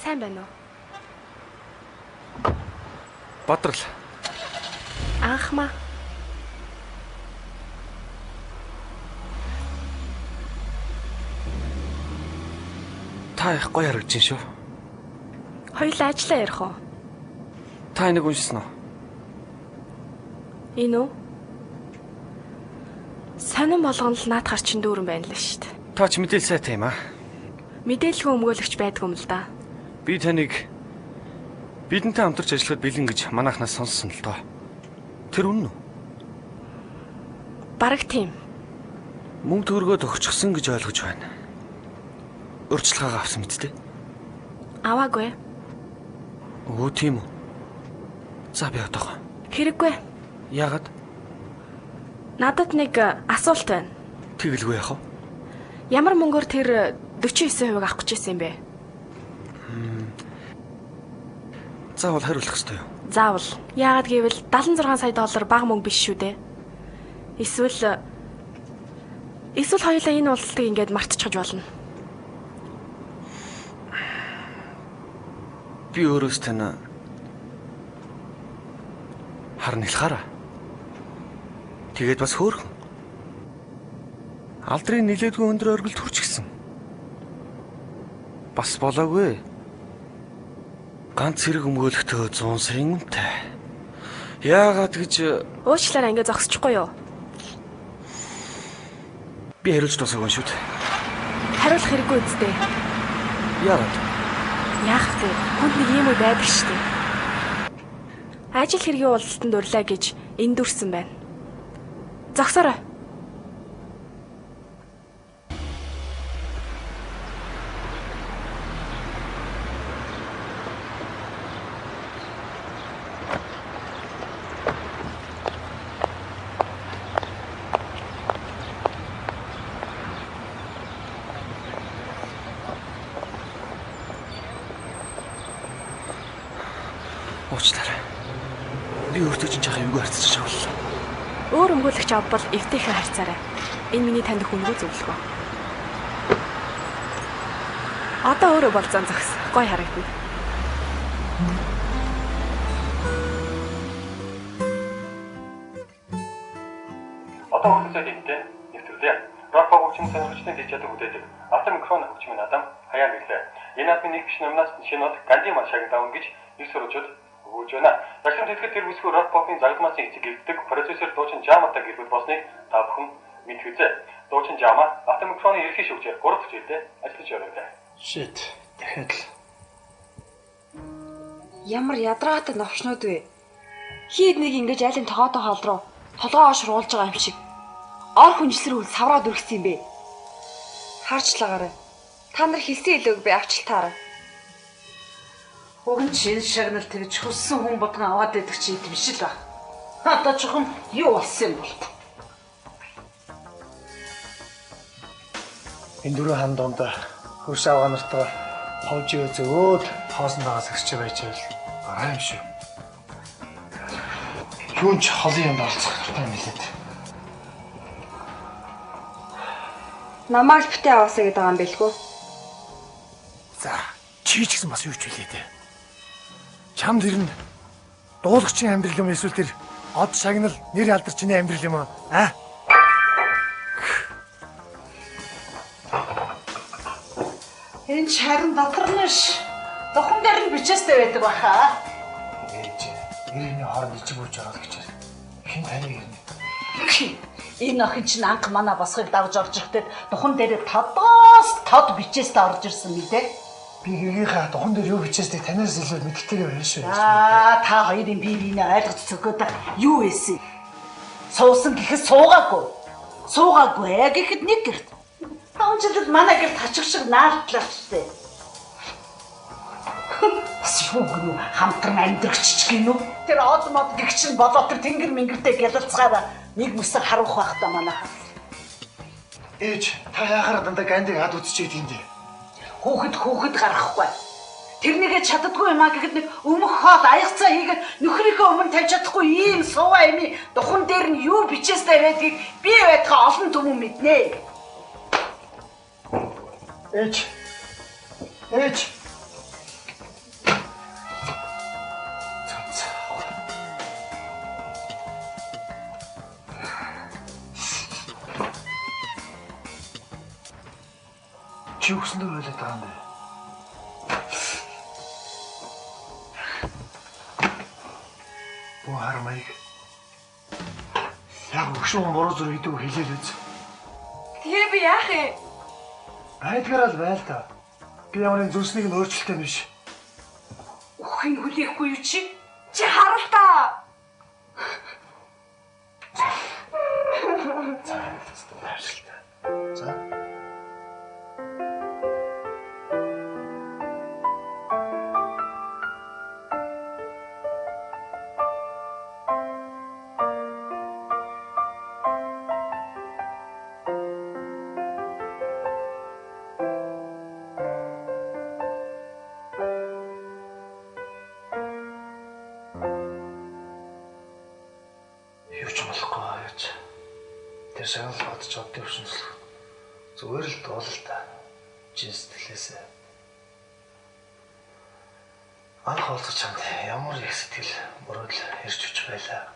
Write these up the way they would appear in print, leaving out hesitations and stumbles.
Сайн байна уу? Бодрол. Анхмаа. Та их гоё харагдаж шүү. Хоёулаа ажиллаа ярих уу? Та энийг уншсан уу? Энэ үү? Сонин болгоно л наадхаар чин дүүрэн байна л шүү дээ. Та ч мэдээл сайтай юм аа. Мэдээлэлгүй өмгөөлөгч байдгүй юм л да. Би таныг бидэнтэй хамтарч ажиллахад бэлэн гэж манайхнаас сонссон л доо. Тэр үнэн үү? Бараг тийм. Мөнгө төгрөгөө төгсчихсөн гэж ойлгож байна. Урьдчилгаагаа авсан мэт дээ. Аваагүй. Өө тийм үү. За би одоогоо. Хэрэггүй. Яагаад? Надад нэг асуулт байна. Тэгэлгүй яах вэ? Ямар мөнгөөр тэр 49% авах гэж байсан юм бэ? Заавал хариулах ёстой юу? Заавал. Яагаад гэвэл 76 сая доллар бага мөнгө биш шүү дээ. Эсвэл хоёулаа энэ уулзалтыг ингээд мартчихж болно. Би өөрөөс тань харна хэлхаараа. Тэгээд бас хөөрхөн. Алдрын нилээдгүй өндөр оргилд хүрчихсэн. Бас болоогүй. Ганц хэрэг өмгөөлөхдөө 100 сая үнэтэй. Яагаад гэж Уучлаарай ингээд зогсчихгүй юу? би хариулж дуусаагүй шүү дээ. Хариулах хэрэггүй үстэй. Яагаад? Яах вэ? Хүнд нэг юм уу байдаг шүү дээ. Ажил хэргийн уулзалтанд урлаа гэж эндүрсэн байна. Зогсоорой. Уучлаарай. Би өөртөө чинь жахаа юугаар харцаж авлаа. Өөр өмгөөлөгч авбал эвтэйхэн харьцаарай. Энэ миний танд хүнгүй зөвлөгөө. Одоо өөрөө болцсон зогс. Гой харагдана. Одоо хөлсөө хэмтэй нэвтрүүлээ. Рок хөгжим сонирхчдын дэжээд үдээдэг. Автор микрофон хөгжмийн адам хаяа гэлээ. Энэ албаны нэг биш номинацд шинод Ганди Машагийн даван гэж нэг сурвалжууд өгөөж байна. Дахин тэтгэл тэр бүсгүй рок попын загламасын эцэг гэлдэг продюсер Дуучин Жаматай гэрбэл болсныг та бүхэн мэдэх үзье. Дуучин Жама автор микрофоны ерхий шүүгчээр 3 дахь жилдээ ажиллаж явуулаа. Shit. Дахиад л. Ямар ядраатай новшнууд вэ? Хийд нэг ингэж айлын тоогоо хоол руу толгоо ошруулж байгаа юм шиг. Ор хүнжлэр үл савраад үргэсэн юм бэ. Харчлагаарай. Та нар хэлсэн хэлөөг би авчлтаарай. Уг нь чинь шагнал тэгж хүссэн хүн бодгон аваад идэх чи идэв биш л ба. Одоо чухам юу болсон юм бол? Энэ дөрөв хан донд хөрш аваа нартаа ховжио зөөд хоосндоос гэрч байж байл гараа юм шүү. Юун ч холын юм болцох хэрэгтэй мэлээд. Намайг битээ аваасаа гэдэг юм бэлгүй. За, чи ч гэсэн бас юу ч хэлээ дээ. Чам тэр нь дуулагчийн амьдрал юм эсвэл тэр од шагнал нэр алдарчны амьдрал юм аа? Энэ шарын доторнош духан дээр нь бичээстэй байдаг баха. Ээж, нэрний хооронд ичиг үүж ороод гэж байна. Хин таны ирнэ. Энэ охин чинь анх мана босхыг давж орж ирэхдээ духан дээр тодоос тод бичээстэй орж ирсэн мэдээ. Би гэргийнхаа духан дээр юу бичээстэй танаас илүү мэддэг байх шүү. Та хоёрын бие биенээ ойлгож цогөөд юу ийсэн? Суусан гэхэд суугаагүй. Суугаагүй гэхэд нэг гэрт. Таончлал манай гэрт хачих шиг наалтлаа штэ. Бас юу гэнэ хамтран амьдрагч гинүү. Тэр од мод гэгч нь болоо тэр тэнгэр мэнгэртэй гялалцгаараа нэг мөсөөр харуулах байх та манайхаа. Ээж, та яахаар дандаа гандиг ад үзчихэд юм дээ. Хүүхэд гарахгүй. Тэрнийгээ чаддгүй юм а гэхэд нэг өмөх хоол аягцаа хийгээд нөхрийнхөө өмнө тавьж чадахгүй ийм суваа эми духан дээр нь юу бичээстэй байдгийг би байтгаа олон түмэн мэднэ. Ээж. Чи өгсөндөө ойлоод байгаа юм бэ? Боо хармайг. Яг өгшөн буруу зүр хийдэг хэлээл үз. Тэгээ би яах юм? Байдгаараа л байл та. Би ямар зүрснийг нь өөрчлөлттэй биш. Өхийг хүлээхгүй юу чи? Чи харалтаа. За. Юу ч болохгүй гэж. Тэр шанал бодож одын өвшинслэх. Зүгээр л дуул та. Чи сэтгэлээсээ. Анх олзож чамд ямар их сэтгэл мөрөдл ирж үч байлаа.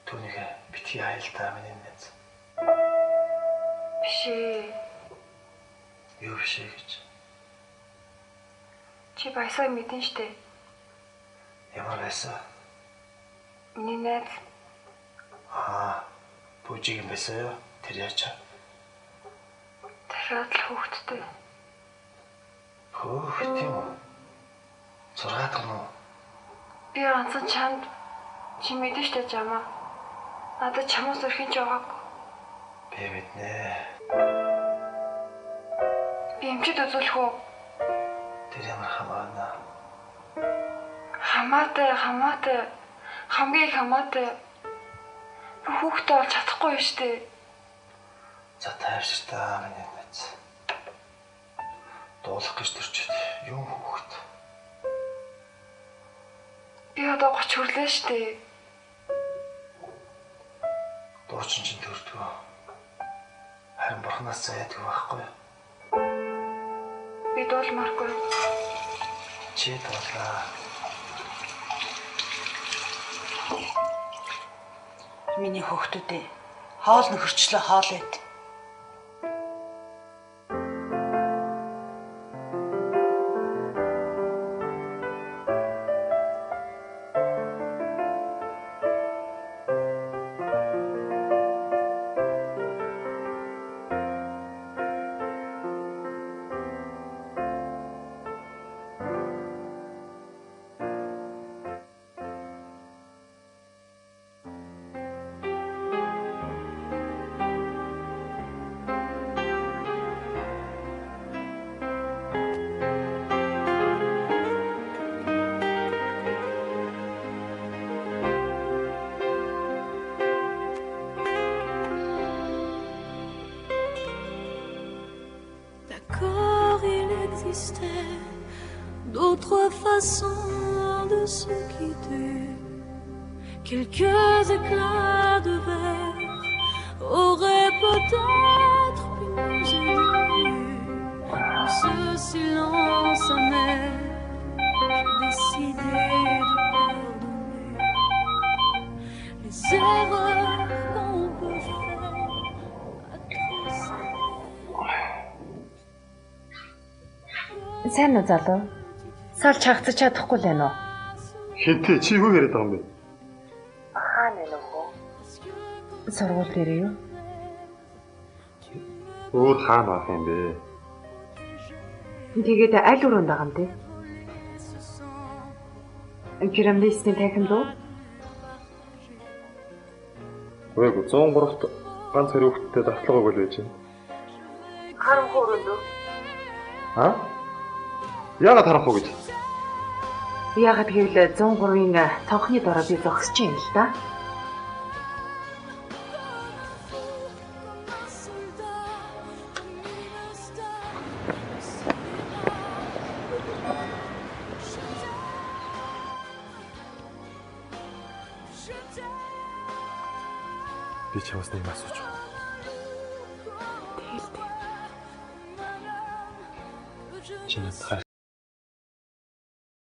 Түүнийг битгий айлтаа миний нэз. Биш ээ. Юу биш ээ гэж. Чи баясаа мэдэн штэ. Ямар байсан? Миний найз. Бүжиг юм байсан юу? Тэр яачаа. Дахиад л хөөхтдээ. Хөөхт юм уу? 6 дахь нь. Би ганцхан чамд чи мэдэн штэ жамаа. Надад чамаас өрхийн ч байгаагүй. Би мэднэ. Би эмчэд үзүүлэх үү? Тэр ямар хамаана. Хамаатай. Хамгийн их хамаатай. Хүүхдээ олж чадахгүй юм штэ. За тайвшир та миний нэз. Дуулах гэж төрчөөд юм хүүхд. Би одоо 30 хүрлээ штэ. Дуучин чинь төрдгөө. Харин бурхнаас зайдаг байхгүй юу? Би дуулмааргүй. Чи дуулаа. Миний хөхтүүдээ хоол нөхөрчлөө хоол байд. D'autres façons de se quitter, quelques éclats de verre auraient peut-être pu nous aider. Dans ce silence amer, j'ai décidé de pardonner les erreurs qu'on peut faire à trop s'aimer. Сайн уу залуу? Сал чагцаж чадахгүй л байна уу? Хинтээ чи юу яриад байгаа юм бэ? Хаана вэ нөхөө? Сургууль дээр юу? Өөр хаана байх юм бэ? Тэгээд аль өрөөнд байгаа юм те? Гэрэмдээсний танхим дуу? Үгүй 103-т ганц хоёр хүүхэдтэй давталгаа болж байна. Харанхуй өрөөнд үү? Яагаад харахгүй гэж? Яагаад гэвэл 103-ын цонхны дороо би зогсож юм л да. Би чамаас нэг асууж байна. Чи надад хайртай.